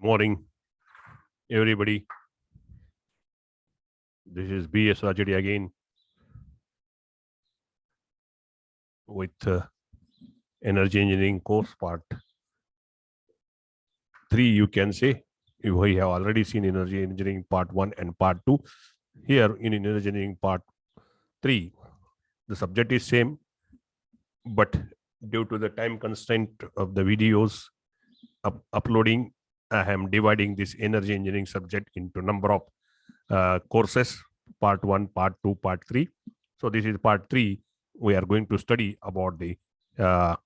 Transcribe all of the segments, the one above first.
Morning, everybody. This is B.S. Rajadi again with Energy Engineering course part 3, you can say. We have already seen Energy Engineering part 1 and part 2. Here in Energy Engineering part 3, the subject is same, but due to the time constraint of the videos uploading, I am dividing this Energy Engineering subject into number of courses, part 1, part 2, part 3. So this is part 3. We are going to study about the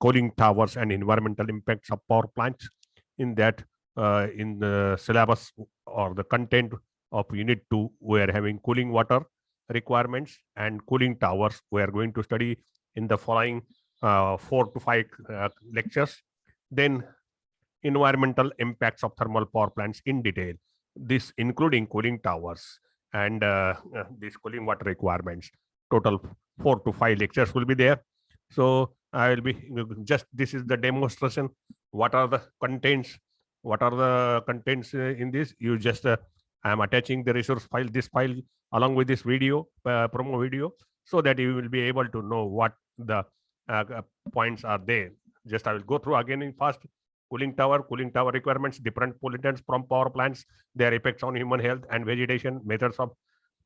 cooling towers and environmental impacts of power plants. In that, in the syllabus or the content of unit 2, we are having cooling water requirements and cooling towers. We are going to study in the following 4 to 5 lectures. Then environmental impacts of thermal power plants in detail, this including cooling towers and these cooling water requirements. Total 4 to 5 lectures will be there. So I will be just, this is the demonstration. What are the contents? In this? You just I am attaching the resource file, this file, along with this video, promo video, so that you will be able to know what the points are there. Just I will go through again in fast. Cooling tower requirements, different pollutants from power plants, their effects on human health and vegetation, methods of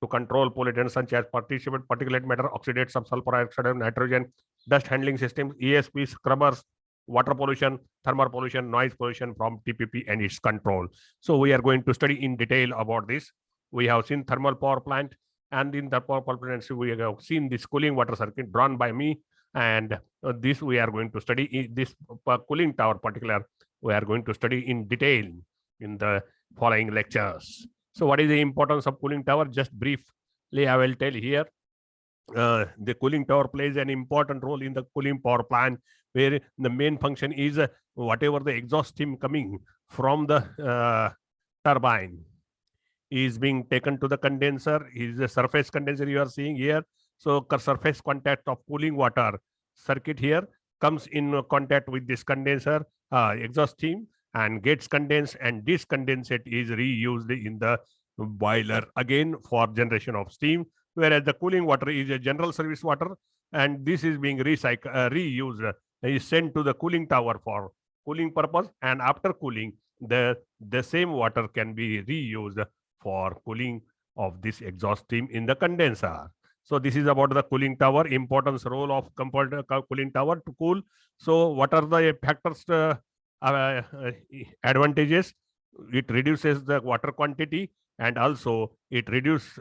to control pollutants such as particulate matter, oxidates of sulfur dioxide, nitrogen, dust handling systems, ESP, scrubbers, water pollution, thermal pollution, noise pollution from TPP and its control. So we are going to study in detail about this. We have seen thermal power plant, and in the power plant we have seen this cooling water circuit drawn by me, and this we are going to study. This cooling tower particular we are going to study in detail in the following lectures. So what is the importance of cooling tower? Just briefly I will tell here. The cooling tower plays an important role in the cooling power plant, where the main function is whatever the exhaust steam coming from the turbine is being taken to the condenser, is the surface condenser you are seeing here. So surface contact of cooling water circuit here comes in contact with this condenser exhaust steam and gets condensed, and this condensate is reused in the boiler again for generation of steam, whereas the cooling water is a general service water, and this is being reused, is sent to the cooling tower for cooling purpose, and after cooling the same water can be reused for cooling of this exhaust steam in the condenser. So this is about the cooling tower, importance role of cooling tower to cool. So what are the factors, advantages? It reduces the water quantity, and also it reduces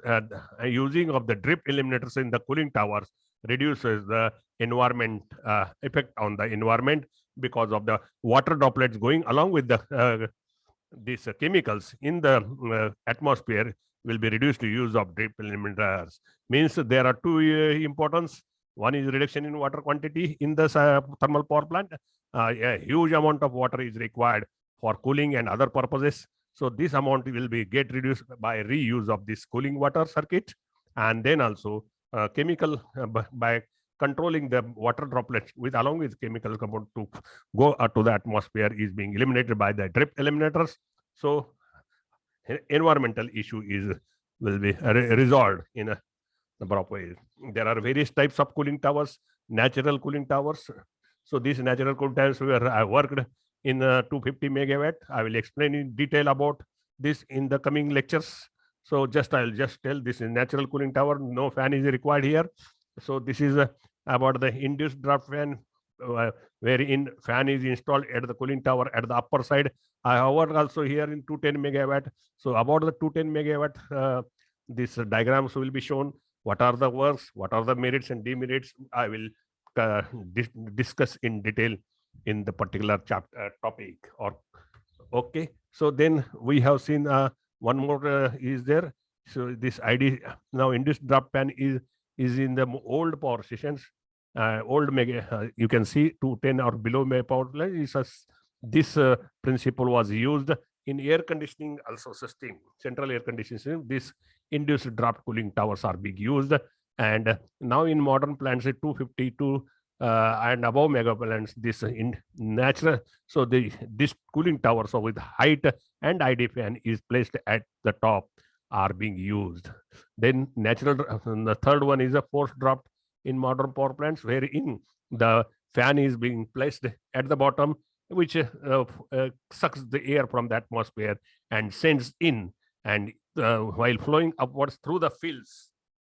using of the drip eliminators in the cooling towers reduces the environment effect on the environment, because of the water droplets going along with the these chemicals in the atmosphere will be reduced to use of drip eliminators. Means there are two importance. One is reduction in water quantity in the thermal power plant. A huge amount of water is required for cooling and other purposes. So this amount will be get reduced by reuse of this cooling water circuit, and then also chemical by controlling the water droplets with along with chemical compound to go to the atmosphere is being eliminated by the drip eliminators. So environmental issue will be resolved in a number of ways. There are various types of cooling towers, natural cooling towers. So these natural cooling towers where I worked in 250 megawatt. I will explain in detail about this in the coming lectures. So I'll just tell this is natural cooling tower. No fan is required here. So this is about the induced draft fan, wherein fan is installed at the cooling tower at the upper side. I have worked also here in 210 megawatt. So about the 210 megawatt, these diagrams will be shown. What are the works, what are the merits and demerits? I will discuss in detail in the particular chapter topic. Or okay, so then we have seen one more is there. So this idea now induced draft fan is in the old power stations, old mega. You can see 210 or below power plant. This principle was used in air conditioning also system, central air conditioning system. This induced draft cooling towers are being used, and now in modern plants, 250 to and above mega plants, this in natural. So this cooling tower, so with height and ID fan is placed at the top, are being used. Then the third one is a force drop in modern power plants, wherein the fan is being placed at the bottom, which sucks the air from the atmosphere and sends in, and while flowing upwards through the fields,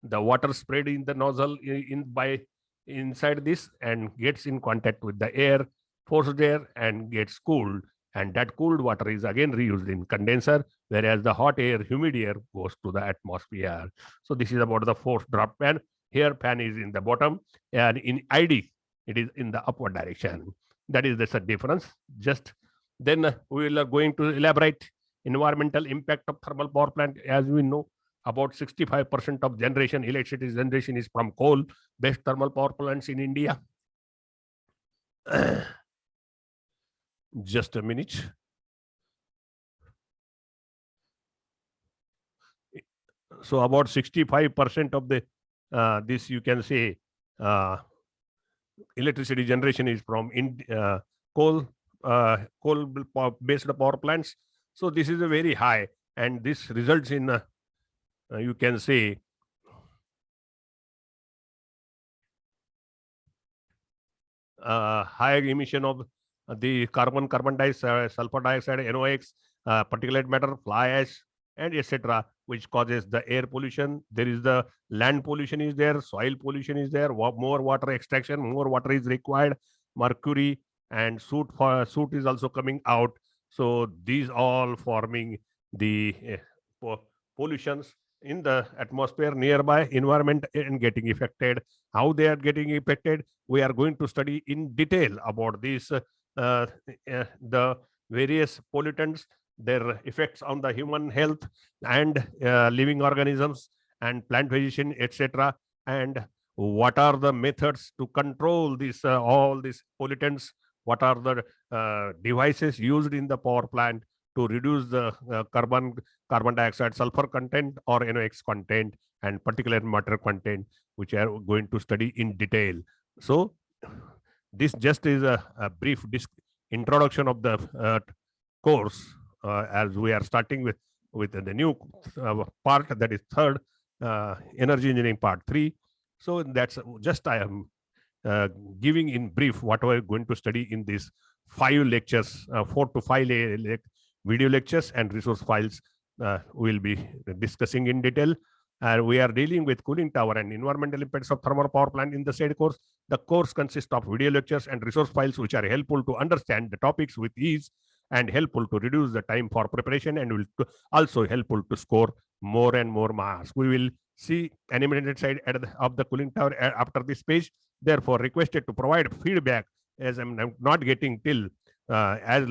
the water spread in the nozzle in by inside this and gets in contact with the air, forced air, and gets cooled, and that cooled water is again reused in condenser, whereas the hot air, humid air goes to the atmosphere. So this is about the force drop fan. Here fan is in the bottom, and in ID it is in the upward direction. That is the difference. Just then we are going to elaborate environmental impact of thermal power plant. As we know, about 65% of electricity generation is from coal based thermal power plants in India. Just a minute. So about 65% of the this, you can say, electricity generation is from coal based power plants. So this is a very high, and this results in you can say high emission of the carbon dioxide, sulfur dioxide, NOx, particulate matter, fly ash, and etc., which causes the air pollution. There is the land pollution is there, soil pollution is there, more water extraction, more water is required, mercury and soot is also coming out. So these all forming the pollutions in the atmosphere, nearby environment, and getting affected. How they are getting affected, we are going to study in detail about this, the various pollutants, their effects on the human health and living organisms and plant vegetation, etc., and what are the methods to control this all these pollutants, what are the devices used in the power plant to reduce the carbon dioxide, sulfur content or NOx content, and particulate matter content, which are going to study in detail. So this just is a brief introduction of the course, as we are starting with the new part, that is third, energy engineering part 3. So that's just I am giving in brief what we are going to study in these 5 lectures, 4 to 5 video lectures and resource files. We'll be discussing in detail. We are dealing with cooling tower and environmental impacts of thermal power plant in the said course. The course consists of video lectures and resource files, which are helpful to understand the topics with ease and helpful to reduce the time for preparation, and will also helpful to score more and more marks. We will see animated side of the cooling tower after this page. Therefore, requested to provide feedback, as I'm not getting till as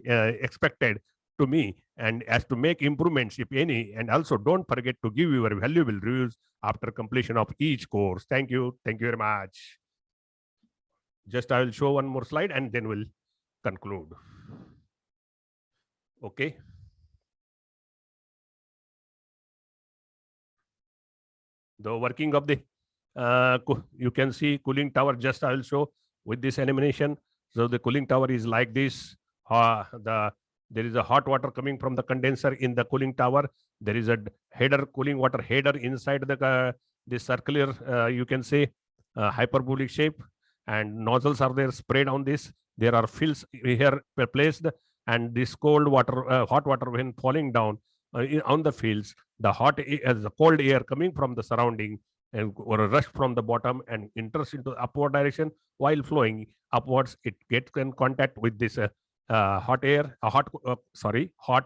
expected to me, and as to make improvements if any, and also don't forget to give your valuable reviews after completion of each course. Thank you very much. Just I will show one more slide and then we'll conclude. Okay. The working of the you can see cooling tower. Just I will show with this animation. So the cooling tower is like this. There is a hot water coming from the condenser in the cooling tower. There is a header, cooling water header inside the circular, you can say, hyperbolic shape, and nozzles are there spread on this. There are fills here placed, and this cold water, hot water, when falling down on the fields, the cold air coming from the surrounding and or rush from the bottom and enters into the upward direction. While flowing upwards, it gets in contact with this hot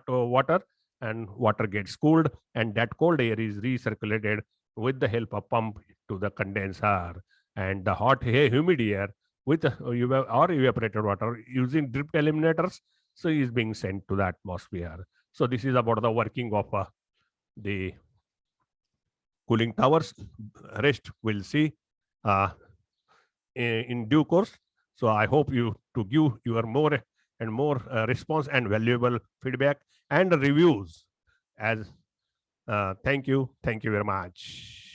water, and water gets cooled, and that cold air is recirculated with the help of pump to the condenser, and the hot air, humid air with or evaporated water using drip eliminators, so is being sent to the atmosphere. So this is about the working of the cooling towers. Rest we'll see in due course. So I hope you to give your more and more response and valuable feedback and reviews. As thank you very much.